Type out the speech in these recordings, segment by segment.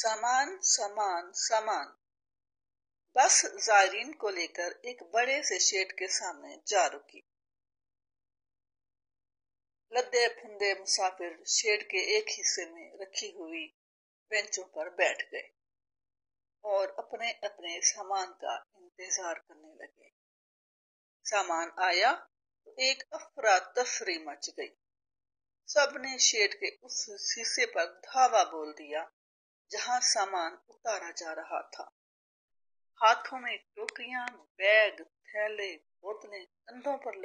सामान सामान सामान। बस जायरीन को लेकर एक बड़े से शेड के सामने जा रुकी। लद्दे फुंदे मुसाफिर शेड के एक हिस्से में रखी हुई बेंचों पर बैठ गए और अपने अपने सामान का इंतजार करने लगे। सामान आया तो एक अफरा तफरी मच गई। सबने शेड के उस हिस्से पर धावा बोल दिया जहां सामान उतारा जा रहा था। हाथों में टोकरियां, बैग, थैले, बोतलें, कंधों पर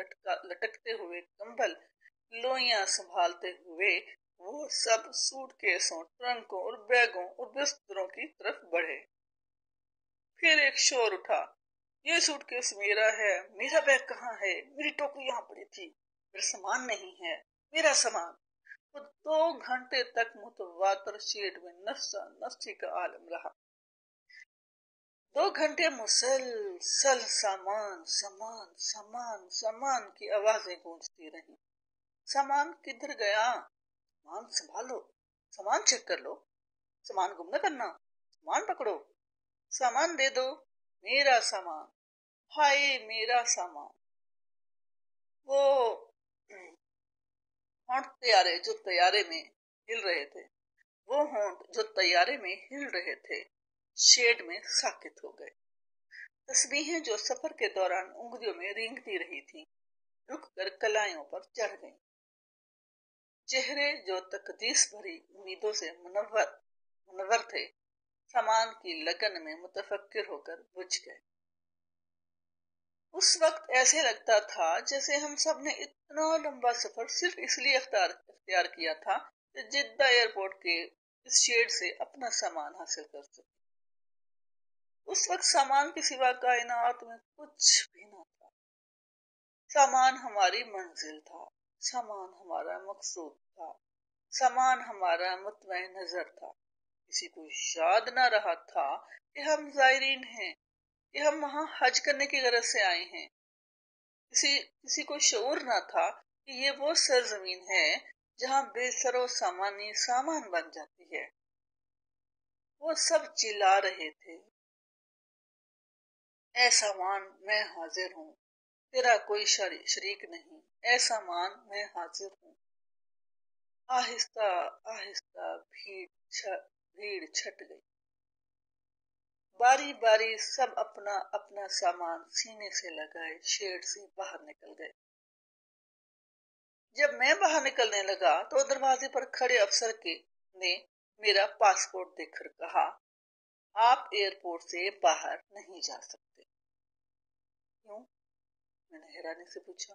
लटकते हुए कंबल, लोइयां संभालते हुए वो सब सूटकेसों, ट्रंकों और बैगों और बिस्तरों की तरफ बढ़े। फिर एक शोर उठा, ये सूटकेस मेरा है, मेरा बैग कहाँ है, मेरी टोकरी यहाँ पड़ी थी, मेरा सामान नहीं है, मेरा सामान। वो 2 घंटे तक मुतवातर शेड में नफसा नफसी का आलम रहा। 2 घंटे मुसलसल सामान सामान सामान सामान की आवाजें गूंजती रहीं। सामान किधर गया? सामान संभालो, सामान चेक कर लो, सामान गुम न करना, सामान पकड़ो, सामान दे दो, मेरा सामान, हाय मेरा सामान। वो होंठ जो तैयारे में हिल रहे थे, वो होंठ जो तैयारे में हिल रहे थे शेड में साकित हो गए। तस्बीहें जो सफर के दौरान उंगलियों में रेंगती रही थीं, रुककर कलाइयों पर चढ़ गईं। चेहरे जो तकदीस भरी उम्मीदों से मुनव्वर थे, सामान की लगन में मुतफक्किर होकर बुझ गए। उस वक्त ऐसे लगता था जैसे हम सब ने इतना लंबा सफर सिर्फ इसलिए इख्तियार किया था कि जिद्दा एयरपोर्ट के इस शेड से अपना सामान हासिल कर सके। उस वक्त सामान के सिवा कायनात में कुछ भी न था। सामान हमारी मंजिल था, सामान हमारा मकसूद था, सामान हमारा मुतमईन नजर था। किसी को याद न रहा था कि हम जायरीन हैं, कि हम वहां हज करने की गरज से आए हैं। किसी को शऊर न था कि ये वो सरजमीन है जहां बेसरो सामानी सामान बन जाती है। वो सब चिल्ला रहे थे, ऐ सामान मैं हाजिर हूँ, तेरा कोई शरीक नहीं, ऐ सामान मैं हाजिर हूँ। आहिस्ता आहिस्ता भीड़ छट गई। बारी बारी सब अपना अपना सामान सीने से लगाए शेड से बाहर निकल गए। जब मैं बाहर निकलने लगा तो दरवाजे पर खड़े अफसर ने मेरा पासपोर्ट देखकर कहा, आप एयरपोर्ट से बाहर नहीं जा सकते। क्यों? मैंने हैरानी से पूछा।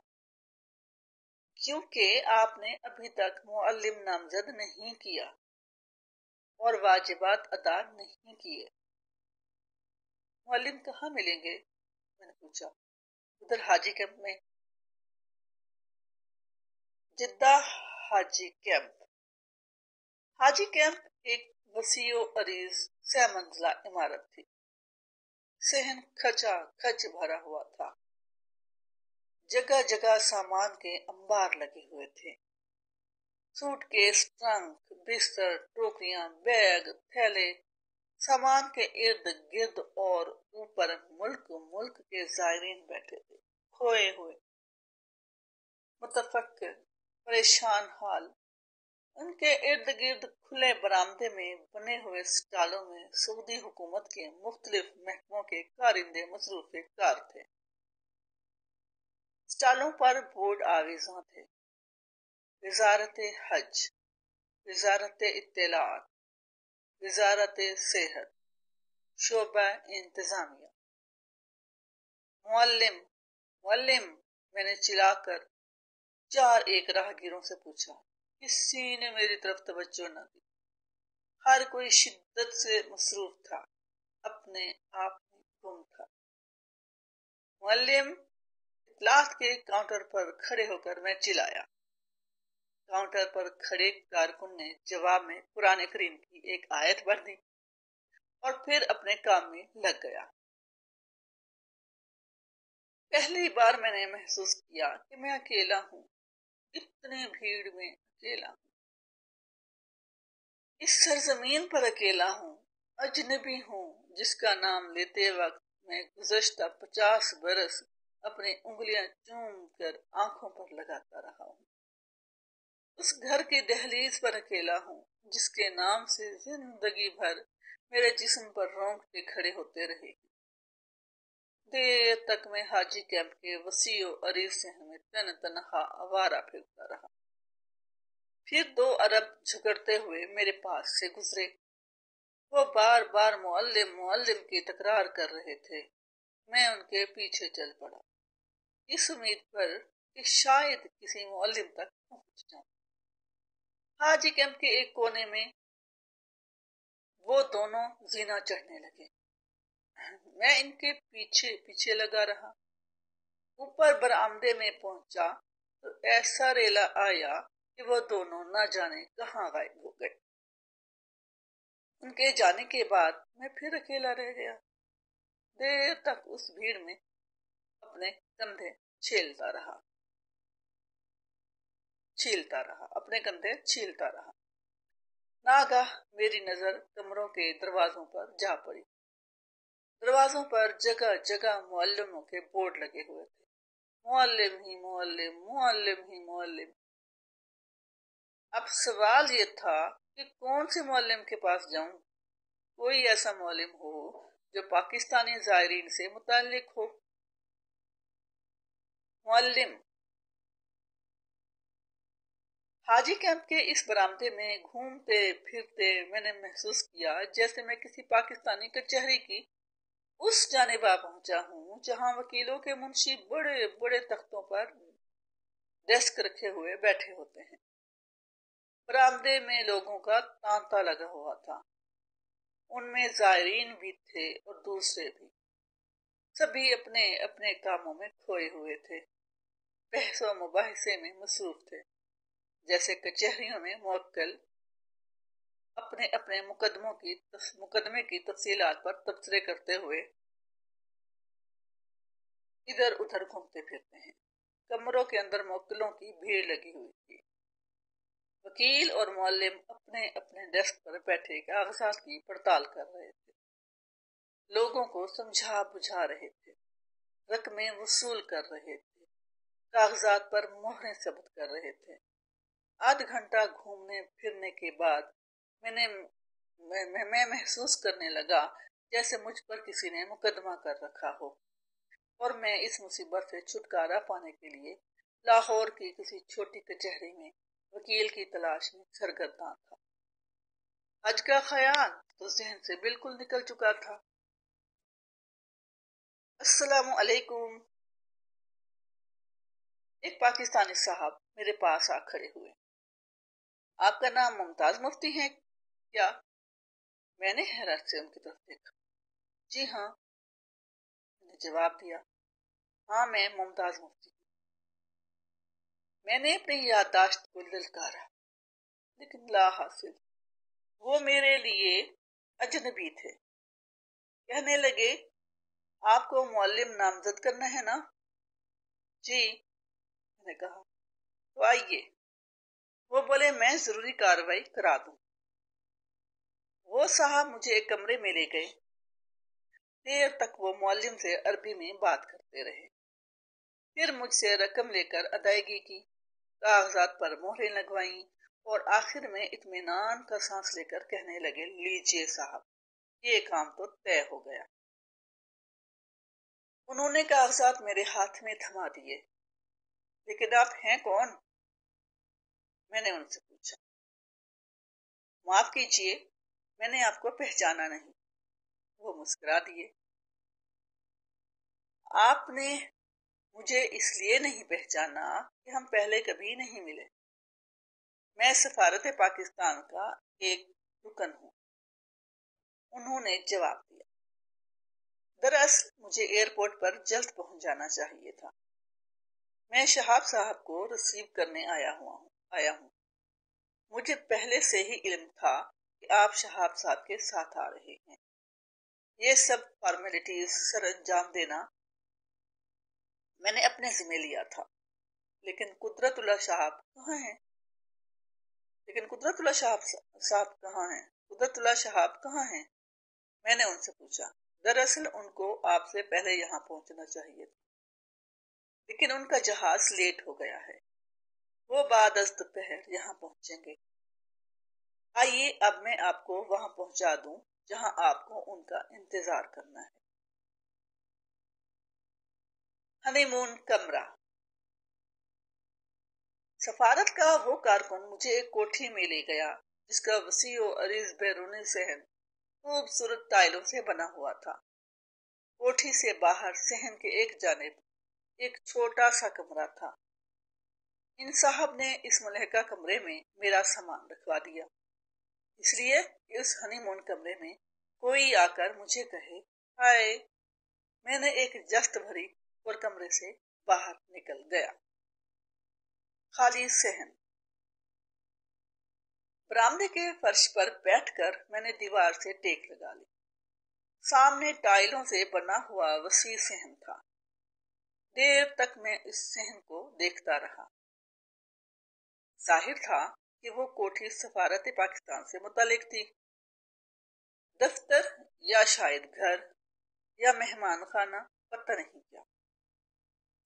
क्योंकि आपने अभी तक मुअल्लिम नामजद नहीं किया और वाजिबात अदा नहीं किए। मुअल्लिम कहाँ मिलेंगे? मैंने पूछा। उधर हाजी कैंप में। जिद्दा हाजी कैंप। हाजी कैंप एक वसीओ अरीज 6 मंजिला इमारत थी। सहन खचा खच भरा हुआ था। जगह जगह सामान के अंबार लगे हुए थे। सूटकेस, ट्रंक, बिस्तर, टोकरियां, बैग, थैले, सामान के इर्द गिर्द और ऊपर मुल्क मुल्क के जायरीन बैठे थे, खोए हुए, मुतफक्किर, परेशान हाल। उनके इर्द गिर्द खुले बरामदे में बने हुए स्टालों में सऊदी हुकूमत के मुख्तलिफ महकमों के कारिंदे मसरूफ कार थे। स्टालों पर बोर्ड आवीज़ां थे, वजारत हज, वजारत इत्तलात, वजारत सेहत, शोबा इंतजामिया। मुअल्लिम मुअल्लिम, मैंने चिल्लाकर 4 एक राहगीरों से पूछा। किसी ने मेरी तरफ तवज्जो न दी। हर कोई शिद्दत से मसरूफ था, अपने आप में गुम था। मुअल्लिम, इत्तलात के काउंटर पर खड़े होकर मैं चिल्लाया। काउंटर पर खड़े कारकुन ने जवाब में कुरान करीम की एक आयत पढ़ दी और फिर अपने काम में लग गया। पहली बार मैंने महसूस किया कि मैं अकेला हूँ, इतनी भीड़ में अकेला हूँ, इस सरजमीन पर अकेला हूँ अजनबी हूँ जिस का नाम लेते वक्त मैं गुज़श्ता 50 बरस अपनी उंगलियां चूम कर आंखों पर लगाता रहा हूँ। उस घर की दहलीज पर अकेला हूँ जिसके नाम से जिंदगी भर मेरे जिस्म पर रोंगटे खड़े होते रहे। देर तक मैं हाजी कैंप के वसीओ अरीज सहन में तनहा आवारा फिरता रहा। फिर 2 अरब झगड़ते हुए मेरे पास से गुजरे। वो बार बार मुअल्लिम मुअल्लिम की तकरार कर रहे थे। मैं उनके पीछे चल पड़ा, इस उम्मीद पर कि शायद किसी मुअल्लिम तक पहुंच जाऊं। हाजी कैंप के एक कोने में वो दोनों जीना चढ़ने लगे। मैं इनके पीछे पीछे लगा रहा। ऊपर बरामदे में पहुंचा तो ऐसा रेला आया कि वो दोनों न जाने कहां गायब हो गए। उनके जाने के बाद मैं फिर अकेला रह गया। देर तक उस भीड़ में अपने कंधे छीलता रहा अपने कंधे छीलता रहा। नागाह मेरी नजर कमरों के दरवाजों पर जा पड़ी। दरवाजों पर जगह जगह मुअल्लिमों के बोर्ड लगे हुए थे। मुअल्लिम ही मुअल्लिम, मुअल्लिम ही मुअल्लिम। अब सवाल ये था कि कौन से मुअल्लिम के पास जाऊं? कोई ऐसा मुअल्लिम हो जो पाकिस्तानी ज़ायरीन से मुताल्लिक हो। मुअल्लिम। हाजी कैंप के इस बरामदे में घूमते फिरते मैंने महसूस किया जैसे मैं किसी पाकिस्तानी कचहरी की उस जानिब आ पहुंचा हूं जहां वकीलों के मुंशी बड़े बड़े तख्तों पर डेस्क रखे हुए बैठे होते हैं। बरामदे में लोगों का तांता लगा हुआ था। उनमें ज़ायरीन भी थे और दूसरे भी। सभी अपने अपने कामों में खोए हुए थे, बहसो मुबाहिसे में मसरूफ थे। जैसे कचहरियों में मुवक्किल अपने अपने मुकदमे की तफसीलात पर तबसरे करते हुए इधर उधर घूमते फिरते हैं। कमरों के अंदर मुवक्किलों की भीड़ लगी हुई थी। वकील और मुअल्लिम अपने अपने डेस्क पर बैठे कागजात की पड़ताल कर रहे थे, लोगों को समझा बुझा रहे थे, रकमें वसूल कर रहे थे, कागजात पर मोहरें सबत कर रहे थे। आध घंटा घूमने फिरने के बाद मैं महसूस करने लगा जैसे मुझ पर किसी ने मुकदमा कर रखा हो और मैं इस मुसीबत से छुटकारा पाने के लिए लाहौर की किसी छोटी कचहरी में वकील की तलाश में सरगर्दान था। हज का ख्याल तो जहन से बिल्कुल निकल चुका था। अस्सलामु अलैकुम। एक पाकिस्तानी साहब मेरे पास आ खड़े हुए। आपका नाम मुमताज मुफ्ती है क्या? मैंने हैरत से उनकी तरफ देखा। जी हाँ, मैंने जवाब दिया। हाँ, मैं मुमताज मुफ्ती हूँ। मैंने अपनी याददाश्त को ललकारा, लेकिन ला हासिल। वो मेरे लिए अजनबी थे। कहने लगे, आपको मुअल्लिम नामजद करना है ना? जी, मैंने कहा। तो आइए। वो बोले, मैं जरूरी कार्रवाई करा दूं। वो साहब मुझे एक कमरे में ले गए। देर तक वो मुअल्लिम से अरबी में बात करते रहे। फिर मुझसे रकम लेकर अदायगी की, कागजात पर मोहरें लगवाईं और आखिर में इत्मीनान का सांस लेकर कहने लगे, लीजिए साहब, ये काम तो तय हो गया। उन्होंने कागजात मेरे हाथ में थमा दिए। लेकिन आप हैं कौन? मैंने उनसे पूछा। माफ कीजिए, मैंने आपको पहचाना नहीं। वो मुस्कुरा दिए। आपने मुझे इसलिए नहीं पहचाना कि हम पहले कभी नहीं मिले। मैं सफारत पाकिस्तान का एक रुकन हूँ, उन्होंने जवाब दिया। दरअसल मुझे एयरपोर्ट पर जल्द पहुंच जाना चाहिए था। मैं शहाब साहब को रिसीव करने आया हूँ। मुझे पहले से ही इल्म था कि आप शहाब साहब के साथ आ रहे हैं। ये सब फॉर्मेलिटीज सर अंजाम देना मैंने अपने जिम्मे लिया था। लेकिन कुदरतुल्लाह साहब कहाँ हैं? कुदरतुल्लाह साहब कहाँ हैं? میں نے ان سے پوچھا، دراصل ان کو آپ سے پہلے یہاں پہنچنا چاہیے تھا، لیکن ان کا جہاز لیٹ ہو گیا ہے، وہ بعد از دوپہر یہاں پہنچیں گے۔ آئیے اب میں آپ کو وہاں پہنچا دوں جہاں آپ کو ان کا انتظار کرنا ہے۔ ہنی مون کمرہ۔ سفارت کا وہ کارکن مجھے ایک کوٹھی میں لے گیا جس کا وسیع و عریض بیرونی صحن خوبصورت ٹائلوں سے بنا ہوا تھا۔ کوٹھی سے باہر صحن کے ایک جانب ایک چھوٹا سا کمرہ تھا۔ ان صاحب نے اس ملحقہ کمرے میں میرا سامان رکھوا دیا، اس لیے کہ اس ہنی مون کمرے میں کوئی آ کر مجھے کہے ہائے۔ میں نے ایک جست بھری اور کمرے سے باہر نکل گیا۔ خالی صحن۔ برآمدے کے فرش پر بیٹھ کر میں نے دیوار سے ٹیک لگا لی۔ سامنے ٹائلوں سے بنا ہوا وسیع صحن تھا۔ دیر تک میں اس صحن کو دیکھتا رہا۔ ظاہر تھا کہ وہ کوٹھی سفارت پاکستان سے متعلق تھی۔ دفتر یا شاید گھر یا مہمان خانہ، پتہ نہیں کیا،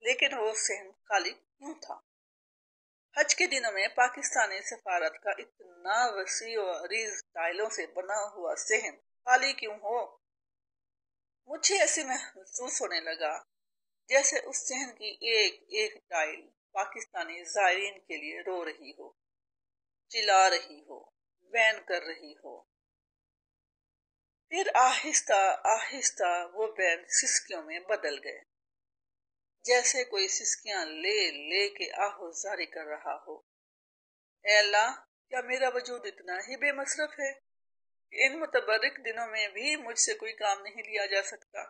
لیکن وہ صحن خالی کیوں تھا؟ حج کے دنوں میں پاکستانی سفارت کا اتنا وسیع و عریض ٹائلوں سے بنا ہوا صحن خالی کیوں ہو؟ مجھے ایسے محسوس ہونے لگا جیسے اس صحن کی ایک ایک ٹائل پاکستانی زائرین کے لیے رو رہی ہو، چلا رہی ہو، وین کر رہی ہو۔ پھر آہستہ آہستہ وہ بین سسکیوں میں بدل گئے، جیسے کوئی سسکیاں لے لے کے آہو زاری کر رہا ہو۔ اے اللہ، کیا میرا وجود اتنا ہی بے مصرف ہے کہ ان متبرک دنوں میں بھی مجھ سے کوئی کام نہیں لیا جا سکتا؟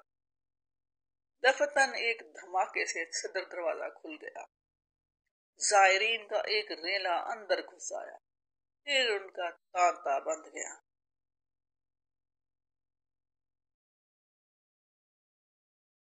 دفتن ایک دھماکے سے صدر دروازہ کھل گیا۔ زائرین کا ایک ریلا اندر گھس آیا، پھر ان کا تانتا بند گیا۔